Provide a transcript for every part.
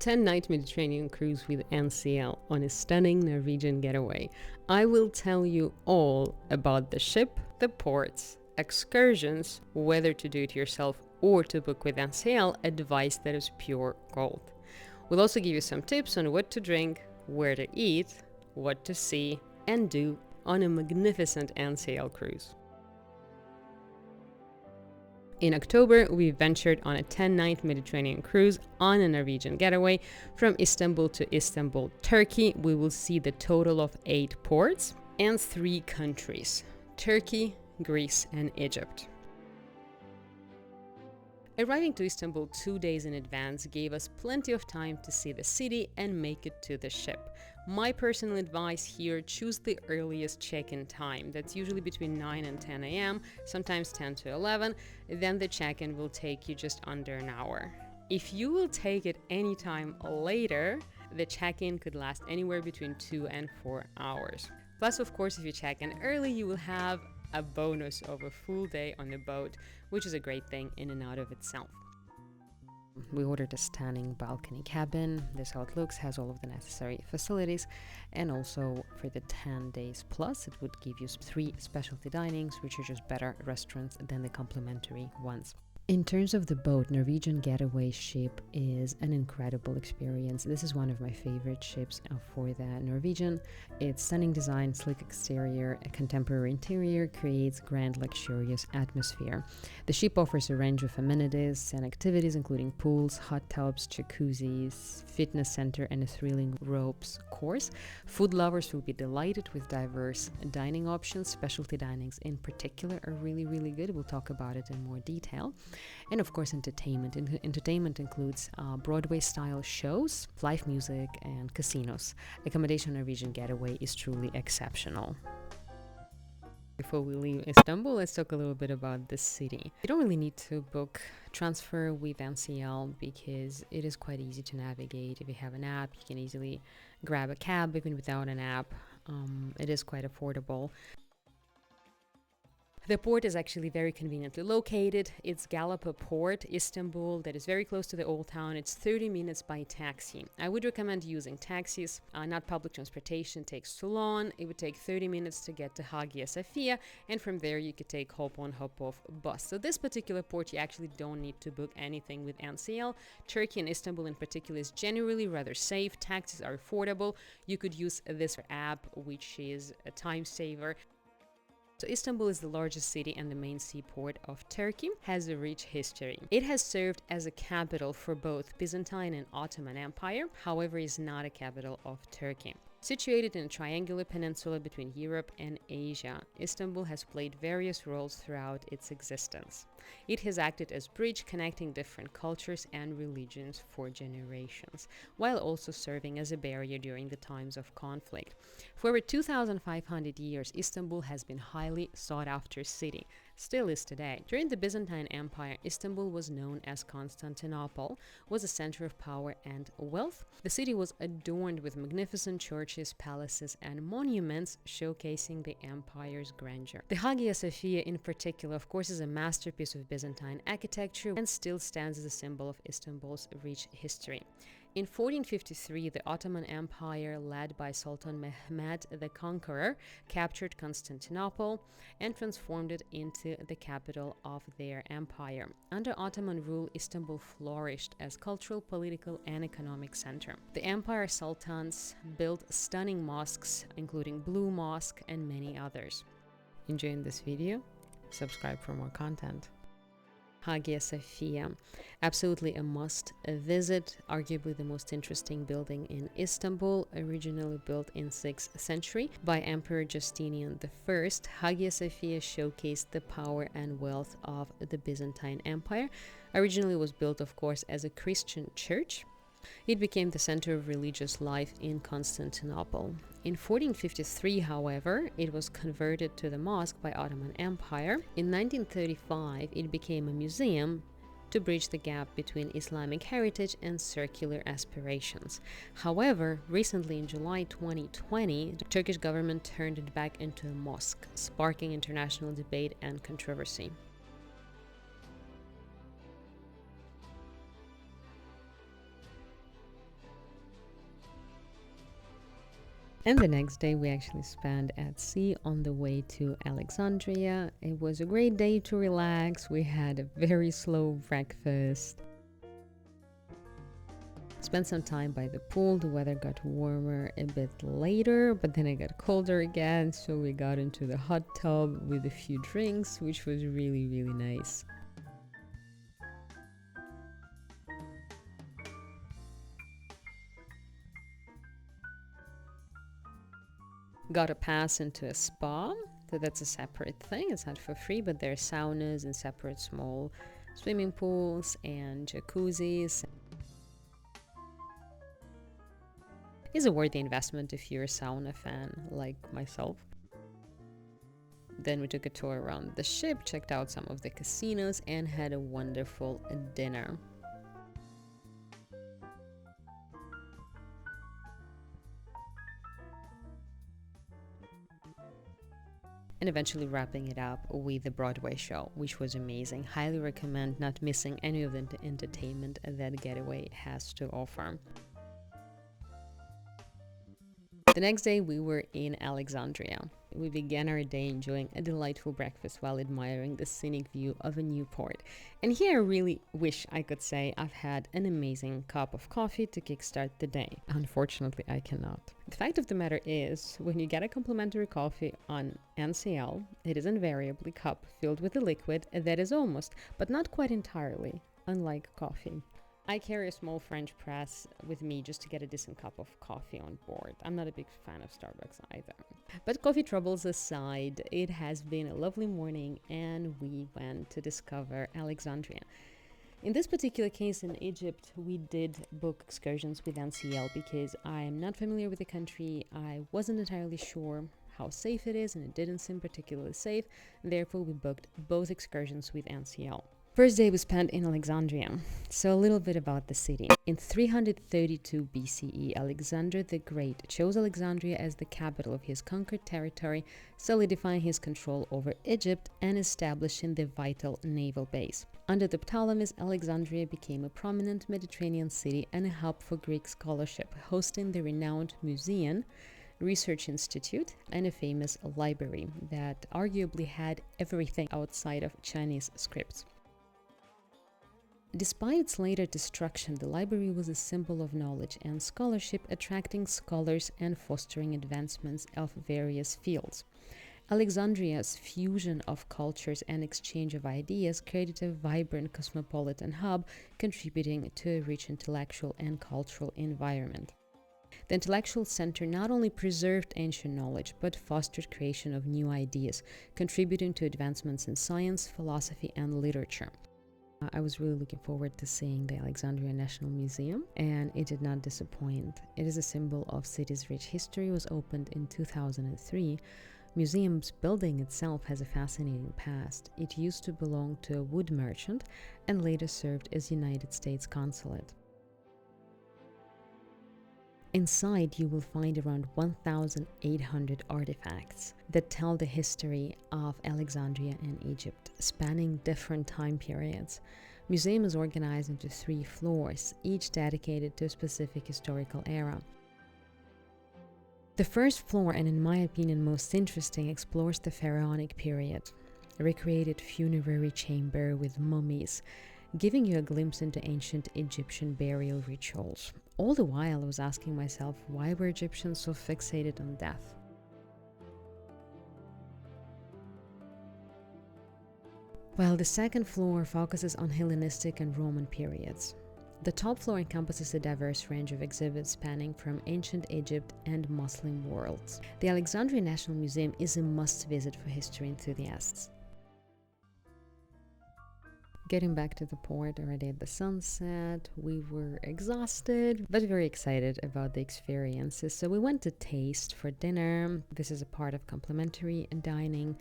10-night Mediterranean cruise with NCL on a stunning Norwegian getaway. I will tell you all about the ship, the ports, excursions, whether to do it yourself or to book with NCL, advice that is pure gold. We'll also give you some tips on what to drink, where to eat, what to see and do on a magnificent NCL cruise. In October, we ventured on a 10-night Mediterranean cruise on a Norwegian Getaway from Istanbul to Istanbul, Turkey. We will see the total of 8 ports and 3 countries: Turkey, Greece, and Egypt. Arriving to Istanbul 2 days in advance gave us plenty of time to see the city and make it to the ship. My personal advice here, choose the earliest check-in time. That's usually between 9 and 10 a.m., sometimes 10 to 11. Then the check-in will take you just under an hour. If you will take it any time later, the check-in could last anywhere between 2 and 4 hours. Plus, of course, if you check in early, you will have a bonus of a full day on the boat, which is a great thing in and out of itself. We ordered a stunning balcony cabin. This is how it looks, has all of the necessary facilities, and also for the 10 days plus it would give you 3 specialty dinings, which are just better restaurants than the complimentary ones. In terms of the boat, Norwegian Getaway ship is an incredible experience. This is one of my favorite ships for the Norwegian. Its stunning design, sleek exterior, a contemporary interior creates grand luxurious atmosphere. The ship offers a range of amenities and activities including pools, hot tubs, jacuzzis, fitness center, and a thrilling ropes course. Food lovers will be delighted with diverse dining options. Specialty dinings in particular are really good. We'll talk about it in more detail. And of course, entertainment. Entertainment includes Broadway-style shows, live music, and casinos. Accommodation on Norwegian Getaway is truly exceptional. Before we leave Istanbul, let's talk a little bit about the city. You don't really need to book transfer with NCL because it is quite easy to navigate. If you have an app, you can easily grab a cab even without an app. It is quite affordable. The port is actually very conveniently located. It's Galapa Port, Istanbul, that is very close to the old town. It's 30 minutes by taxi. I would recommend using taxis, not public transportation. It takes too long. It would take 30 minutes to get to Hagia Sophia, and from there you could take hop-on, hop-off bus. So this particular port, you actually don't need to book anything with NCL. Turkey and Istanbul in particular is generally rather safe. Taxis are affordable. You could use this app, which is a time saver. So Istanbul is the largest city and the main seaport of Turkey, has a rich history. It has served as a capital for both Byzantine and Ottoman Empire, however is not a capital of Turkey. Situated in a triangular peninsula between Europe and Asia, Istanbul has played various roles throughout its existence. It has acted as a bridge connecting different cultures and religions for generations, while also serving as a barrier during the times of conflict. For over 2,500 years, Istanbul has been a highly sought-after city, still is today. During the Byzantine Empire, Istanbul was known as Constantinople, was a center of power and wealth. The city was adorned with magnificent churches, palaces, and monuments showcasing the empire's grandeur. The Hagia Sophia in particular, of course, is a masterpiece of Byzantine architecture and still stands as a symbol of Istanbul's rich history. In 1453, the Ottoman Empire, led by Sultan Mehmed the Conqueror, captured Constantinople and transformed it into the capital of their empire. Under Ottoman rule, Istanbul flourished as cultural, political, and economic center. The empire sultans built stunning mosques, including Blue Mosque and many others. Enjoying this video? Subscribe for more content. Hagia Sophia, absolutely a must visit, arguably the most interesting building in Istanbul, originally built in 6th century by Emperor Justinian I. Hagia Sophia showcased the power and wealth of the Byzantine Empire. Originally was built, of course, as a Christian church. It became the center of religious life in Constantinople. In 1453, however, it was converted to the mosque by Ottoman Empire. In 1935, it became a museum to bridge the gap between Islamic heritage and secular aspirations. However, recently in July 2020, the Turkish government turned it back into a mosque, sparking international debate and controversy. And the next day we actually spent at sea on the way to Alexandria. It was a great day to relax. We had a very slow breakfast. Spent some time by the pool. The weather got warmer a bit later, but then it got colder again, so we got into the hot tub with a few drinks, which was really, really nice. Got a pass into a spa, so that's a separate thing. It's not for free, but there are saunas and separate small swimming pools and jacuzzis. It's a worthy investment if you're a sauna fan like myself. Then we took a tour around the ship, checked out some of the casinos, and had a wonderful dinner. And eventually wrapping it up with the Broadway show, which was amazing. Highly recommend not missing any of the entertainment that Getaway has to offer. The next day we were in Alexandria. We began our day enjoying a delightful breakfast while admiring the scenic view of a new port. And here I really wish I could say I've had an amazing cup of coffee to kickstart the day. Unfortunately, I cannot. The fact of the matter is, when you get a complimentary coffee on NCL, it is invariably a cup filled with a liquid that is almost, but not quite entirely, unlike coffee. I carry a small French press with me just to get a decent cup of coffee on board. I'm not a big fan of Starbucks either. But coffee troubles aside, it has been a lovely morning and we went to discover Alexandria. In this particular case in Egypt, we did book excursions with NCL because I am not familiar with the country. I wasn't entirely sure how safe it is and it didn't seem particularly safe. Therefore, we booked both excursions with NCL. First day was spent in Alexandria. So a little bit about the city. In 332 BCE, Alexander the Great chose Alexandria as the capital of his conquered territory, solidifying his control over Egypt and establishing the vital naval base. Under the Ptolemies, Alexandria became a prominent Mediterranean city and a hub for Greek scholarship, hosting the renowned museum, research institute, and a famous library that arguably had everything outside of Chinese scripts. Despite its later destruction, the library was a symbol of knowledge and scholarship, attracting scholars and fostering advancements of various fields. Alexandria's fusion of cultures and exchange of ideas created a vibrant cosmopolitan hub, contributing to a rich intellectual and cultural environment. The intellectual center not only preserved ancient knowledge, but fostered creation of new ideas, contributing to advancements in science, philosophy, and literature. I was really looking forward to seeing the Alexandria National Museum, and it did not disappoint. It is a symbol of city's rich history. It was opened in 2003. Museum's building itself has a fascinating past. It used to belong to a wood merchant and later served as United States consulate. Inside, you will find around 1,800 artifacts that tell the history of Alexandria and Egypt, spanning different time periods. Museum is organized into 3 floors, each dedicated to a specific historical era. The first floor, and in my opinion most interesting, explores the pharaonic period, a recreated funerary chamber with mummies, giving you a glimpse into ancient Egyptian burial rituals. All the while I was asking myself, why were Egyptians so fixated on death? While the second floor focuses on Hellenistic and Roman periods. The top floor encompasses a diverse range of exhibits spanning from ancient Egypt and Muslim worlds. The Alexandria National Museum is a must-visit for history enthusiasts. Getting back to the port already at the sunset, we were exhausted but very excited about the experiences. So we went to Taste for dinner. This is a part of complimentary dining.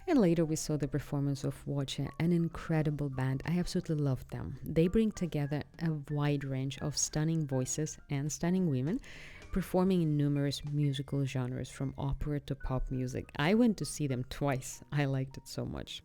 And later we saw the performance of Voce, an incredible band. I absolutely loved them. They bring together a wide range of stunning voices and stunning women, performing in numerous musical genres from opera to pop music. I went to see them twice. I liked it so much.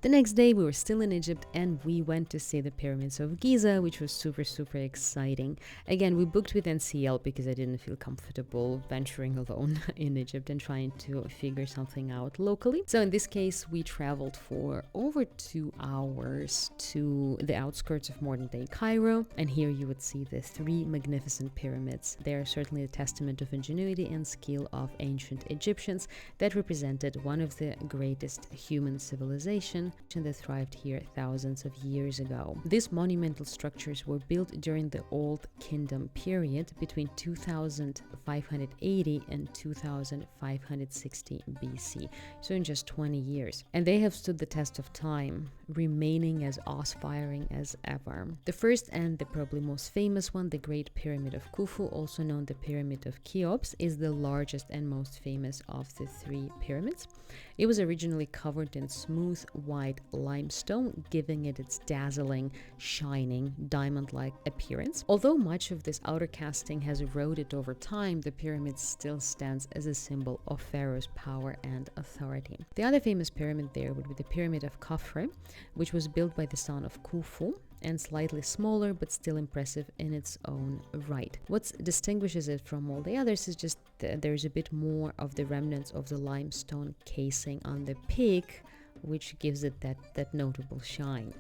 The next day we were still in Egypt and we went to see the pyramids of Giza, which was super exciting. Again, we booked with NCL because I didn't feel comfortable venturing alone in Egypt and trying to figure something out locally. So in this case, we traveled for over 2 hours to the outskirts of modern-day Cairo, and here you would see the 3 magnificent pyramids. They are certainly a testament of ingenuity and skill of ancient Egyptians that represented one of the greatest human civilization that thrived here thousands of years ago. These monumental structures were built during the Old Kingdom period between 2580 and 2560 BC, so in just 20 years. And they have stood the test of time, remaining as awe-inspiring as ever. The first and the probably most famous one, the Great Pyramid of Khufu, also known the Pyramid of Cheops, is the largest and most famous of the 3 pyramids. It was originally covered in smooth white limestone, giving it its dazzling, shining, diamond-like appearance. Although much of this outer casting has eroded over time, the pyramid still stands as a symbol of Pharaoh's power and authority. The other famous pyramid there would be the Pyramid of Khafre, which was built by the son of Khufu, and slightly smaller but still impressive in its own right. What distinguishes it from all the others is just there's a bit more of the remnants of the limestone casing on the peak, which gives it that notable shine.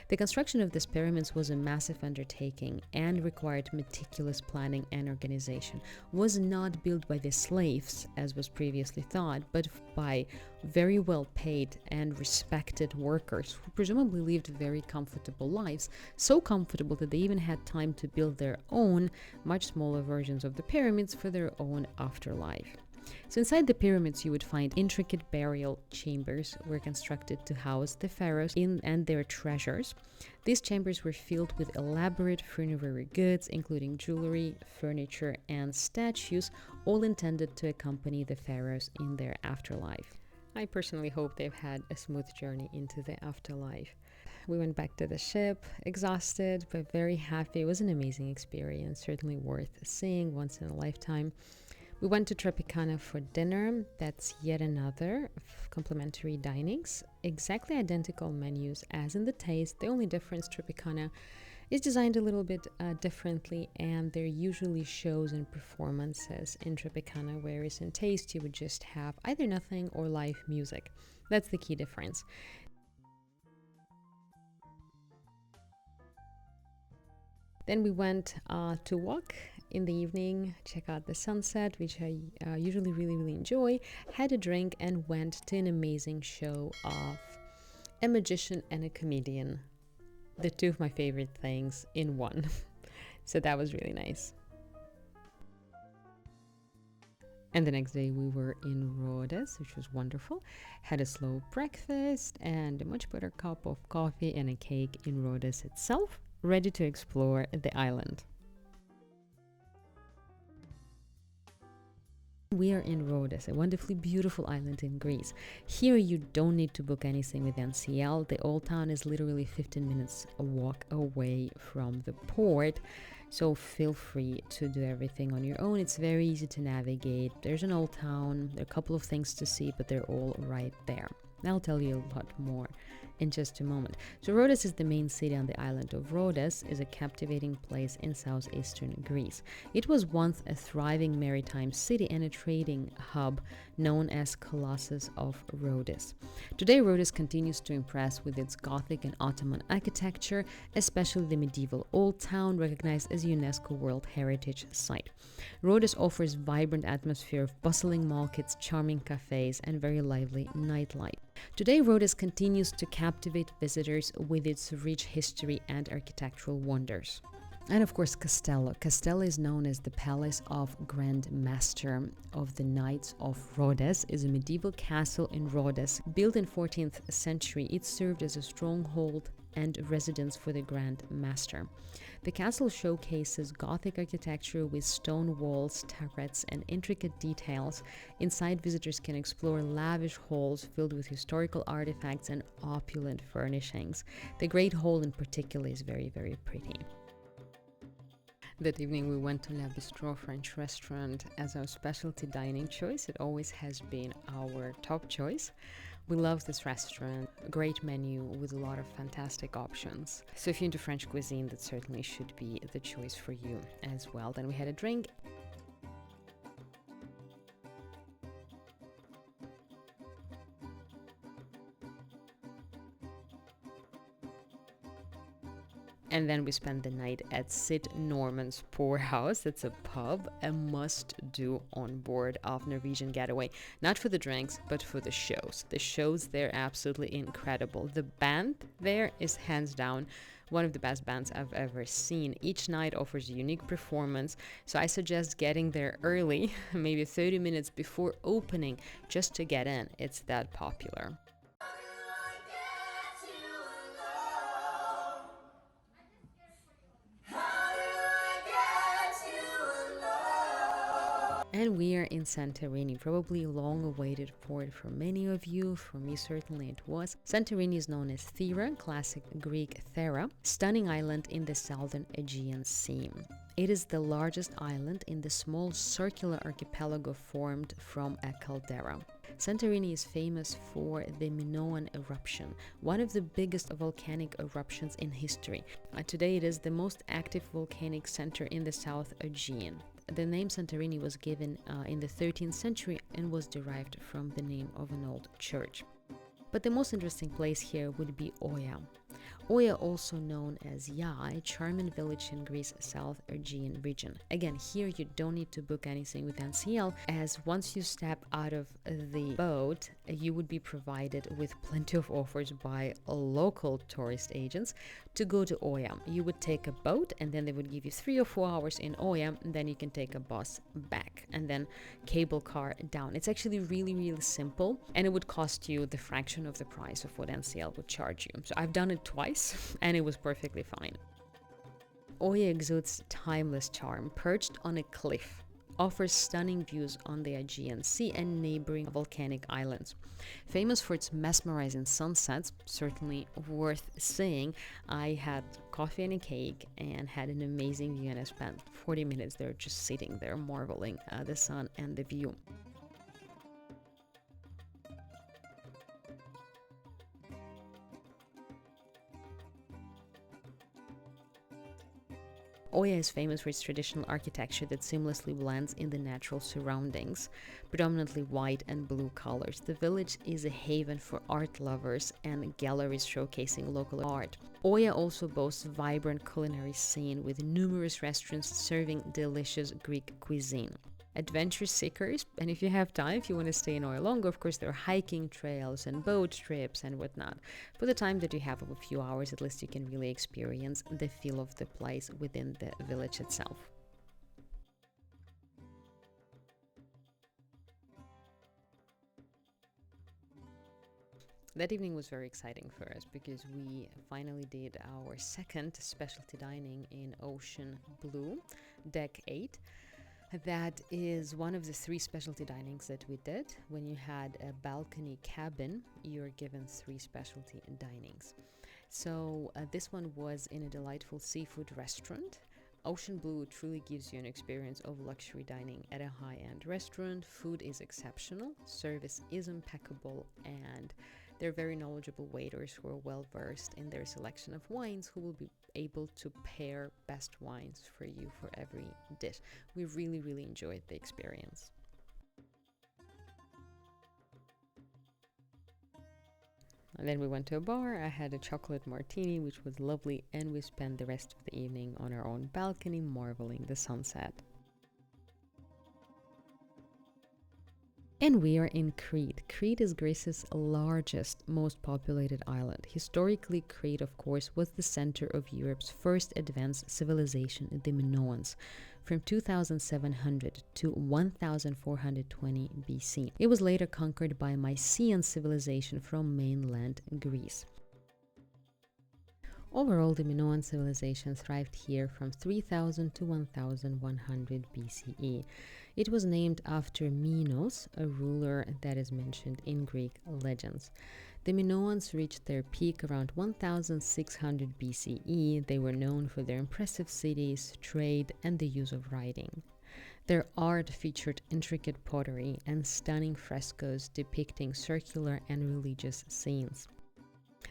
The construction of these pyramids was a massive undertaking and required meticulous planning and organization. Was not built by the slaves, as was previously thought, but by very well paid and respected workers who presumably lived very comfortable lives, so comfortable that they even had time to build their own, much smaller versions of the pyramids for their own afterlife. So inside the pyramids you would find intricate burial chambers were constructed to house the pharaohs and their treasures. These chambers were filled with elaborate funerary goods, including jewelry, furniture, and statues, all intended to accompany the pharaohs in their afterlife. I personally hope they've had a smooth journey into the afterlife. We went back to the ship, exhausted but very happy. It was an amazing experience, certainly worth seeing once in a lifetime. We went to Tropicana for dinner. That's yet another complimentary dinings. Exactly identical menus as in the taste. The only difference, Tropicana is designed a little bit differently, and there are usually shows and performances in Tropicana, whereas in taste you would just have either nothing or live music. That's the key difference. Then we went to walk in the evening, check out the sunset, which I usually really enjoy, had a drink, and went to an amazing show of a magician and a comedian. The 2 of my favorite things in one. So that was really nice. And the next day we were in Rhodes, which was wonderful. Had a slow breakfast and a much better cup of coffee and a cake in Rhodes itself, ready to explore the island. We are in Rhodes, a wonderfully beautiful island in Greece. Here you don't need to book anything with NCL. The old town is literally 15 minutes a walk away from the port, so feel free to do everything on your own. It's very easy to navigate. There's an old town, there are a couple of things to see, but they're all right there. I'll tell you a lot more in just a moment. So Rhodes is the main city on the island of Rhodes, is a captivating place in southeastern Greece. It was once a thriving maritime city and a trading hub known as Colossus of Rhodes. Today Rhodes continues to impress with its Gothic and Ottoman architecture, especially the medieval Old Town, recognized as a UNESCO World Heritage Site. Rhodes offers vibrant atmosphere of bustling markets, charming cafes, and very lively nightlife. Today, Rhodes continues to captivate visitors with its rich history and architectural wonders. And of course, Castello. Castello is known as the Palace of Grand Master of the Knights of Rhodes, is a medieval castle in Rhodes. Built in 14th century, it served as a stronghold and residence for the Grand Master. The castle showcases Gothic architecture with stone walls, turrets, and intricate details. Inside, visitors can explore lavish halls filled with historical artifacts and opulent furnishings. The Great Hall in particular is very pretty. That evening we went to Le Bistro French restaurant as our specialty dining choice. It always has been our top choice. We love this restaurant, a great menu with a lot of fantastic options. So if you're into French cuisine, that certainly should be the choice for you as well. Then we had a drink. And then we spent the night at Sid Norman's Poorhouse. It's a pub, a must-do on board of Norwegian Getaway. Not for the drinks, but for the shows. The shows there are absolutely incredible. The band there is hands down one of the best bands I've ever seen. Each night offers a unique performance, so I suggest getting there early, maybe 30 minutes before opening, just to get in. It's that popular. And we are in Santorini, probably a long-awaited port for many of you. For me, certainly it was. Santorini is known as Thera, classic Greek Thera, stunning island in the southern Aegean Sea. It is the largest island in the small circular archipelago formed from a caldera. Santorini is famous for the Minoan eruption, one of the biggest volcanic eruptions in history. Today it is the most active volcanic center in the South Aegean. The name Santorini was given in the 13th century and was derived from the name of an old church. But the most interesting place here would be Oia. Oia, also known as Ya, a charming village in Greece's South Aegean region. Again, here you don't need to book anything with NCL, as once you step out of the boat, you would be provided with plenty of offers by local tourist agents to go to Oia. You would take a boat, and then they would give you 3 or 4 hours in Oia, and then you can take a bus back, and then cable car down. It's actually really, really simple, and it would cost you the fraction of the price of what NCL would charge you. So I've done it twice, and it was perfectly fine. Oia exudes timeless charm. Perched on a cliff, offers stunning views on the Aegean Sea and neighboring volcanic islands. Famous for its mesmerizing sunsets, certainly worth seeing. I had coffee and a cake and had an amazing view, and I spent 40 minutes there just sitting there marveling at the sun and the view. Oia is famous for its traditional architecture that seamlessly blends in the natural surroundings, predominantly white and blue colors. The village is a haven for art lovers and galleries showcasing local art. Oia also boasts a vibrant culinary scene with numerous restaurants serving delicious Greek cuisine. Adventure seekers, and if you have time, if you want to stay in Oia longer, of course there are hiking trails and boat trips and whatnot. For the time that you have of a few hours, at least you can really experience the feel of the place within the village itself. That evening was very exciting for us because we finally did our second specialty dining in Ocean Blue, Deck 8. That is one of the 3 specialty dinings that we did. When you had a balcony cabin, you're given 3 specialty dinings. So this one was in a delightful seafood restaurant. Ocean Blue truly gives you an experience of luxury dining at a high-end restaurant. Food is exceptional, service is impeccable, and they're very knowledgeable waiters who are well versed in their selection of wines, who will be able to pair best wines for you for every dish. We really, really enjoyed the experience. And then we went to a bar. I had a chocolate martini, which was lovely, and we spent the rest of the evening on our own balcony marveling the sunset. And we are in Crete. Crete is Greece's largest, most populated island. Historically, Crete, of course, was the center of Europe's first advanced civilization, the Minoans, from 2700 to 1420 BC. It was later conquered by Mycenaean civilization from mainland Greece. Overall, the Minoan civilization thrived here from 3000 to 1100 BCE. It was named after Minos, a ruler that is mentioned in Greek legends. The Minoans reached their peak around 1600 BCE. They were known for their impressive cities, trade, and the use of writing. Their art featured intricate pottery and stunning frescoes depicting circular and religious scenes.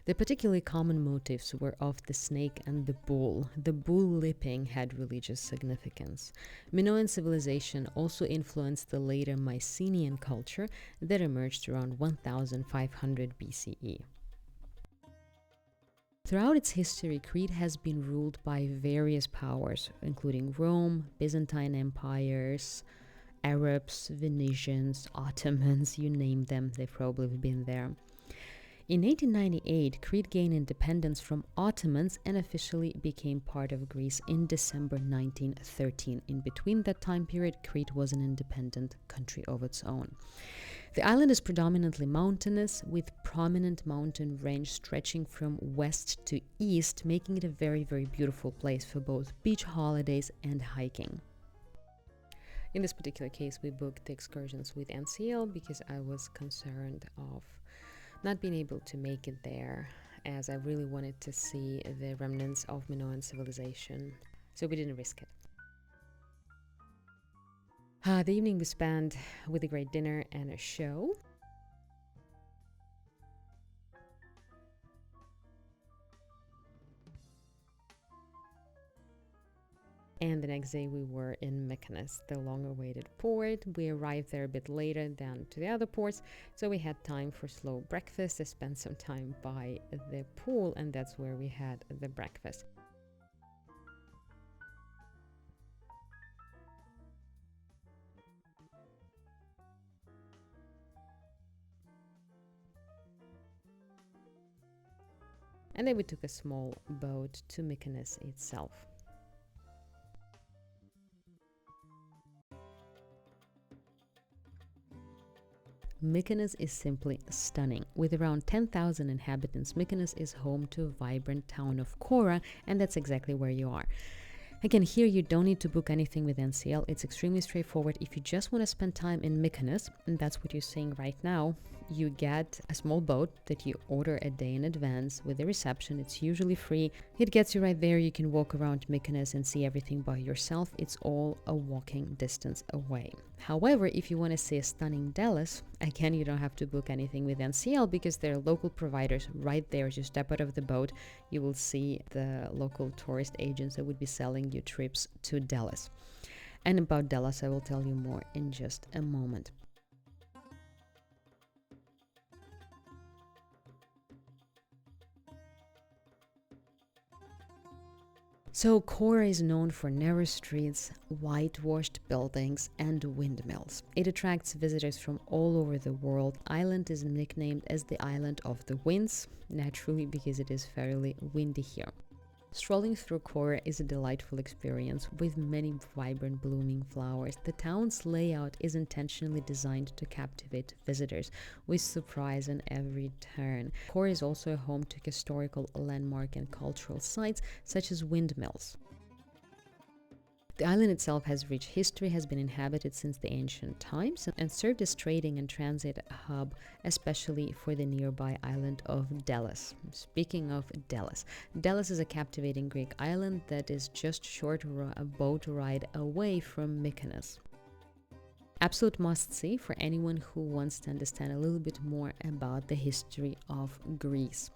The particularly common motifs were of the snake and the bull. The bull leaping had religious significance. Minoan civilization also influenced the later Mycenaean culture that emerged around 1500 BCE. Throughout its history, Crete has been ruled by various powers, including Rome, Byzantine empires, Arabs, Venetians, Ottomans, you name them, they've probably been there. In 1898, Crete gained independence from Ottomans and officially became part of Greece in December 1913. In between that time period, Crete was an independent country of its own. The island is predominantly mountainous, with prominent mountain range stretching from west to east, making it a very, very beautiful place for both beach holidays and hiking. In this particular case, we booked the excursions with NCL because I was concerned of not being able to make it there, as I really wanted to see the remnants of Minoan civilization, so we didn't risk it. The evening was spent with a great dinner and a show. And the next day we were in Mykonos, the long-awaited port. We arrived there a bit later than to the other ports, so we had time for slow breakfast. I spent some time by the pool, and that's where we had the breakfast. And then we took a small boat to Mykonos itself. Mykonos is simply stunning. With around 10,000 inhabitants, Mykonos is home to a vibrant town of Kora, and that's exactly where you are. Again, here you don't need to book anything with NCL. It's extremely straightforward. If you just want to spend time in Mykonos, and that's what you're seeing right now, you get a small boat that you order a day in advance with a reception. It's usually free. It gets you right there. You can walk around Mykonos and see everything by yourself. It's all a walking distance away. However, if you want to see a stunning Delos, again, you don't have to book anything with NCL because there are local providers right there. As you step out of the boat, you will see the local tourist agents that would be selling you trips to Delos. And about Delos, I will tell you more in just a moment. So Kora is known for narrow streets, whitewashed buildings, and windmills. It attracts visitors from all over the world. Island is nicknamed as the Island of the Winds, naturally because it is fairly windy here. Strolling through Kora is a delightful experience with many vibrant blooming flowers. The town's layout is intentionally designed to captivate visitors with surprise on every turn. Kora is also home to historical landmark and cultural sites such as windmills. The island itself has rich history, has been inhabited since the ancient times, and served as trading and transit hub, especially for the nearby island of Delos. Speaking of Delos, Delos is a captivating Greek island that is just short a boat ride away from Mykonos. Absolute must-see for anyone who wants to understand a little bit more about the history of Greece.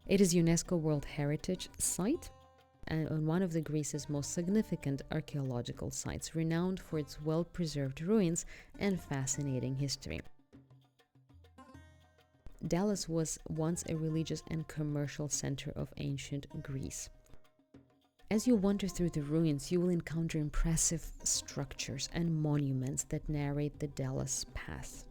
It is UNESCO World Heritage Site, and one of Greece's most significant archaeological sites, renowned for its well-preserved ruins and fascinating history. Delos was once a religious and commercial center of ancient Greece. As you wander through the ruins, you will encounter impressive structures and monuments that narrate the Delos past.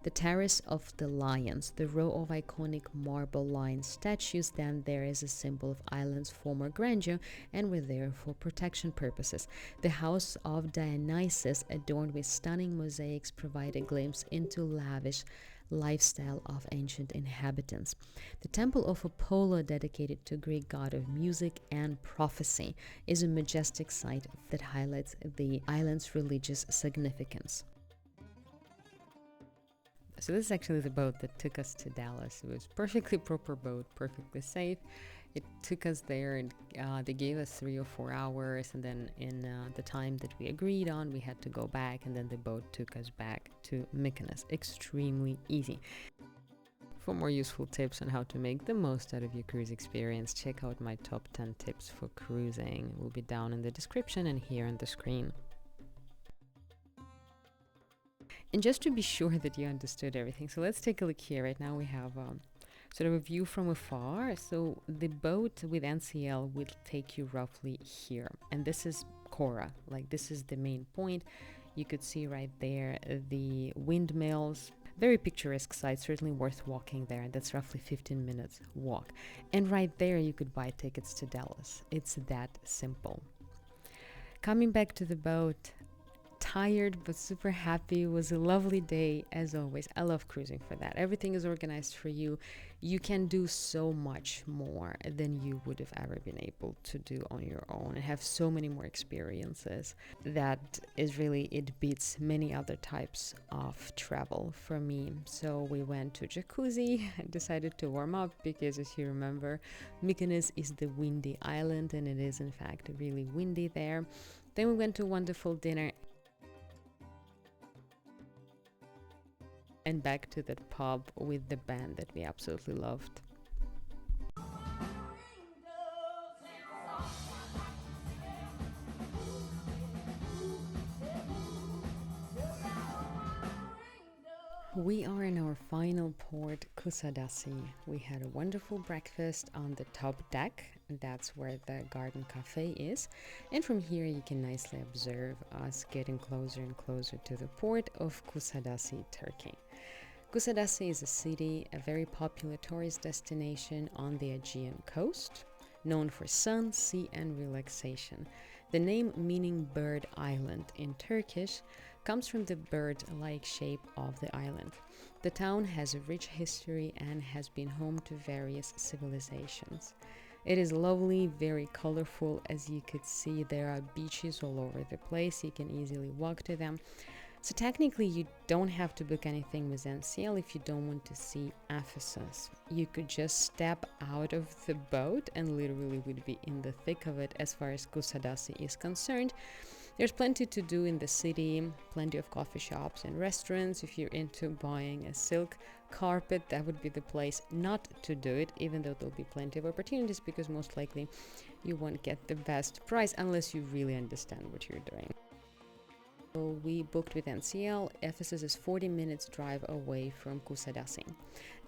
The Terrace of the Lions, the row of iconic marble lion statues, stand there as a symbol of island's former grandeur and were there for protection purposes. The House of Dionysus, adorned with stunning mosaics, provide a glimpse into lavish lifestyle of ancient inhabitants. The Temple of Apollo, dedicated to Greek god of music and prophecy, is a majestic site that highlights the island's religious significance. So this is actually the boat that took us to Delos. It was perfectly proper boat, perfectly safe. It took us there, and they gave us 3 or 4 hours, and then in the time that we agreed on, we had to go back, and then the boat took us back to Mykonos. Extremely easy. For more useful tips on how to make the most out of your cruise experience, check out my top 10 tips for cruising. It will be down in the description and here on the screen. And just to be sure that you understood everything, so let's take a look here. Right now we have sort of a view from afar. So the boat with NCL will take you roughly here. And this is Cora, like this is the main point. You could see right there the windmills. Very picturesque site, certainly worth walking there. That's roughly 15 minutes walk. And right there you could buy tickets to Delos. It's that simple. Coming back to the boat, tired but super happy. It was a lovely day as always. I love cruising for that. Everything is organized for you. You can do so much more than you would have ever been able to do on your own and have so many more experiences. That is really, it beats many other types of travel for me. So we went to jacuzzi and decided to warm up because, as you remember, Mykonos is the windy island, and it is in fact really windy there. Then we went to a wonderful dinner and back to that pub with the band that we absolutely loved. We are in our final port, Kusadasi. We had a wonderful breakfast on the top deck. That's where the garden cafe is. And from here you can nicely observe us getting closer and closer to the port of Kusadasi, Turkey. Kusadasi is a city, a very popular tourist destination on the Aegean coast, known for sun, sea, and relaxation. The name, meaning bird island in Turkish, comes from the bird-like shape of the island. The town has a rich history and has been home to various civilizations. It is lovely, very colorful. As you could see, there are beaches all over the place. You can easily walk to them. So technically you don't have to book anything with NCL if you don't want to see Ephesus. You could just step out of the boat and literally would be in the thick of it as far as Kusadasi is concerned. There's plenty to do in the city, plenty of coffee shops and restaurants. If you're into buying a silk carpet, that would be the place not to do it, even though there'll be plenty of opportunities, because most likely you won't get the best price unless you really understand what you're doing. So we booked with NCL. Ephesus is 40 minutes drive away from Kusadasi.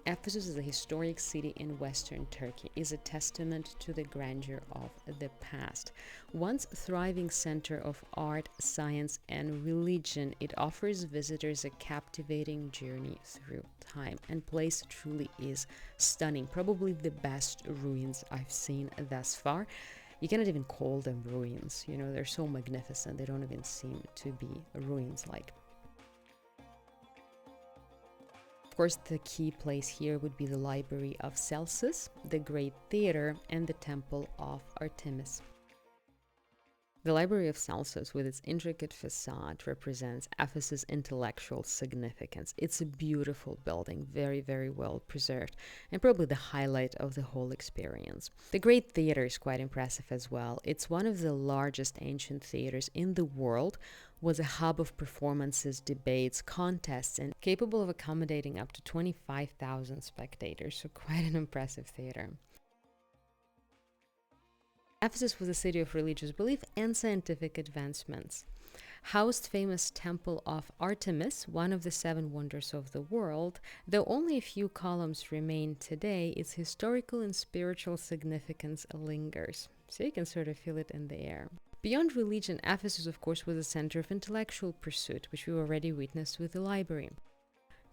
Ephesus is a historic city in western Turkey, is a testament to the grandeur of the past. Once thriving center of art, science, and religion, it offers visitors a captivating journey through time, and place truly is stunning. Probably the best ruins I've seen thus far. You cannot even call them ruins, you know, they're so magnificent, they don't even seem to be ruins-like. Of course, the key place here would be the Library of Celsus, the Great Theater, and the Temple of Artemis. The Library of Celsus, with its intricate facade, represents Ephesus' intellectual significance. It's a beautiful building, very, very well preserved, and probably the highlight of the whole experience. The Great Theater is quite impressive as well. It's one of the largest ancient theaters in the world, was a hub of performances, debates, contests, and capable of accommodating up to 25,000 spectators, so quite an impressive theater. Ephesus was a city of religious belief and scientific advancements. Housed famous Temple of Artemis, one of the 7 wonders of the world. Though only a few columns remain today, its historical and spiritual significance lingers. So you can sort of feel it in the air. Beyond religion, Ephesus, of course, was a center of intellectual pursuit, which we already witnessed with the library.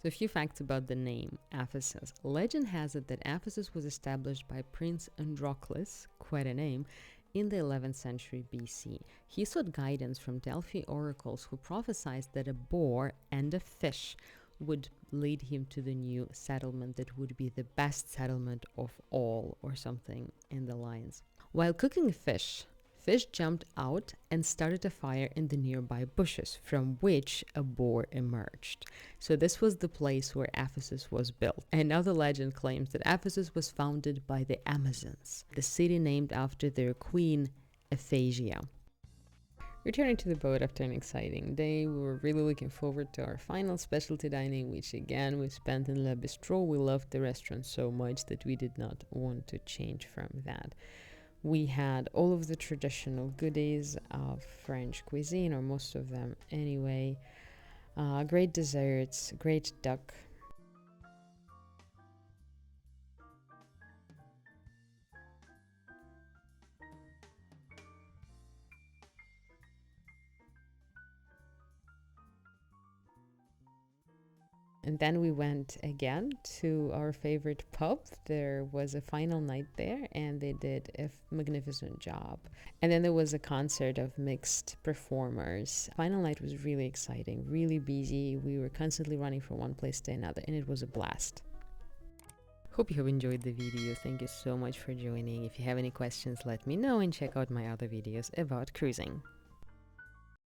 So a few facts about the name, Ephesus. Legend has it that Ephesus was established by Prince Androclus, quite a name, in the 11th century BC. He sought guidance from Delphi oracles who prophesied that a boar and a fish would lead him to the new settlement that would be the best settlement of all, or something in the lines. While cooking fish, fish jumped out and started a fire in the nearby bushes, from which a boar emerged. So this was the place where Ephesus was built. Another legend claims that Ephesus was founded by the Amazons, the city named after their queen, Ephesia. Returning to the boat after an exciting day, we were really looking forward to our final specialty dining, which again we spent in Le Bistrot. We loved the restaurant so much that we did not want to change from that. We had all of the traditional goodies of French cuisine, or most of them anyway. Great desserts, great duck. And then we went again to our favorite pub. There was a final night there, and they did a magnificent job. And then there was a concert of mixed performers. Final night was really exciting, really busy. We were constantly running from one place to another, and it was a blast. Hope you have enjoyed the video. Thank you so much for joining. If you have any questions, let me know, and check out my other videos about cruising.